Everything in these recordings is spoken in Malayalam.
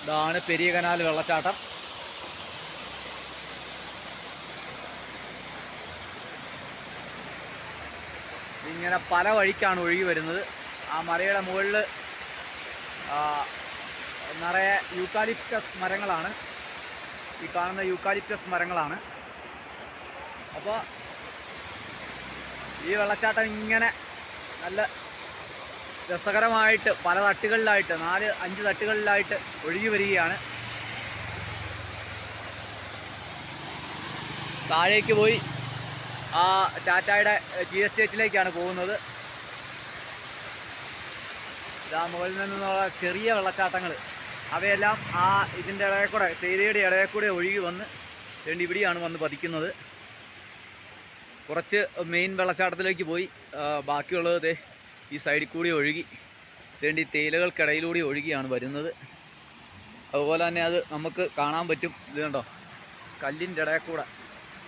ഇതാണ് പെരിയ കനാൽ വെള്ളച്ചാട്ടം. ഇങ്ങനെ പല വഴിക്കാണ് ഒഴുകി വരുന്നത്. ആ മലയുടെ മുകളിൽ നിറയെ യൂക്കാലിപ്റ്റസ് മരങ്ങളാണ്. ഈ കാണുന്ന യൂക്കാലിപ്റ്റസ് മരങ്ങളാണ്. അപ്പോൾ ഈ വെള്ളച്ചാട്ടം ഇങ്ങനെ നല്ല രസകരമായിട്ട് പല തട്ടുകളിലായിട്ട് 4-5 തട്ടുകളിലായിട്ട് ഒഴുകി വരികയാണ്. താഴേക്ക് പോയി ആ ടാറ്റായുടെ ടീ എസ്റ്റേറ്റിലേക്കാണ് പോകുന്നത്. ഇതാ മുകളിൽ നിന്നുള്ള ചെറിയ വെള്ളച്ചാട്ടങ്ങൾ, അവയെല്ലാം ആ ഇതിൻ്റെ ഇടയിൽ കൂടെ, തേയിലയുടെ ഇടയിൽ കൂടെ ഒഴുകി വന്ന് വേണ്ടി ഇവിടെയാണ് വന്ന് പതിക്കുന്നത്. കുറച്ച് മെയിൻ വെള്ളച്ചാട്ടത്തിലേക്ക് പോയി, ബാക്കിയുള്ളത് ഈ സൈഡിൽ കൂടി ഒഴുകി വേണ്ടി തേയിലകൾക്കിടയിലൂടെ ഒഴുകിയാണ് വരുന്നത്. അതുപോലെ തന്നെ അത് നമുക്ക് കാണാൻ പറ്റും. ഇത് കണ്ടോ, കല്ലിൻ്റെ ഇടയിൽ കൂടെ,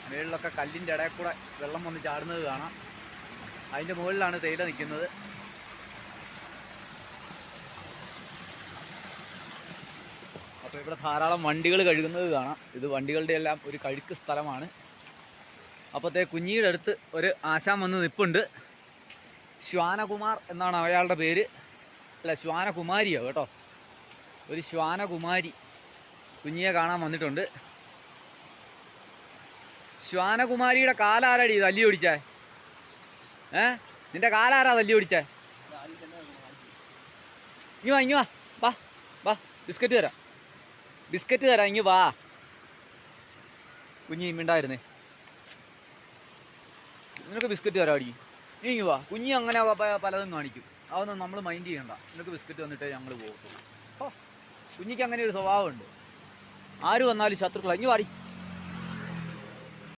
മുകളിലൊക്കെ കല്ലിൻ്റെ ഇടയിൽ കൂടെ വെള്ളം വന്ന് ചാടുന്നത് കാണാം. അതിൻ്റെ മുകളിലാണ് തേയില നിൽക്കുന്നത്. അപ്പോൾ ഇവിടെ ധാരാളം വണ്ടികൾ കഴുകുന്നത് കാണാം. ഇത് വണ്ടികളുടെ എല്ലാം ഒരു കഴുക്ക് സ്ഥലമാണ്. അപ്പോഴത്തെ കുഞ്ഞിയുടെ അടുത്ത് ഒരു ആശാൻ വന്ന് നിൽപ്പുണ്ട്. ശ്വാനകുമാർ എന്നാണ് അയാളുടെ പേര്. അല്ല, ശ്വാനകുമാരിയോ കേട്ടോ. ഒരു ശ്വാനകുമാരി കുഞ്ഞിയെ കാണാൻ വന്നിട്ടുണ്ട്. ശ്വാനകുമാരിയുടെ കാലാരടി തല്ലി ഓടിച്ചേ? നിന്റെ കാലാരാ തല്ലി ഓടിച്ചേ? ഇങ്ങ് വാ, ഇങ്ങ് വാ, വാ വാ, ബിസ്ക്കറ്റ് തരാം, ബിസ്ക്കറ്റ് തരാം, ഇങ്ങ് വാ. കുഞ്ഞി മിണ്ടായിരുന്നേ, നിനക്ക് ബിസ്ക്കറ്റ് തരാം. അടി, നീ ഇങ്ങ് വാ. കുഞ്ഞി അങ്ങനെ പലതും കാണിക്കും, അതൊന്നും നമ്മൾ മൈൻഡ് ചെയ്യണ്ട. നിനക്ക് ബിസ്ക്കറ്റ് വന്നിട്ടേ ഞങ്ങൾ പോകത്തുള്ളൂ. കുഞ്ഞിക്ക് അങ്ങനെ ഒരു സ്വഭാവമുണ്ട്. ആര് വന്നാലും ശത്രുക്കളാണ്. ഇങ്ങ് വാടി.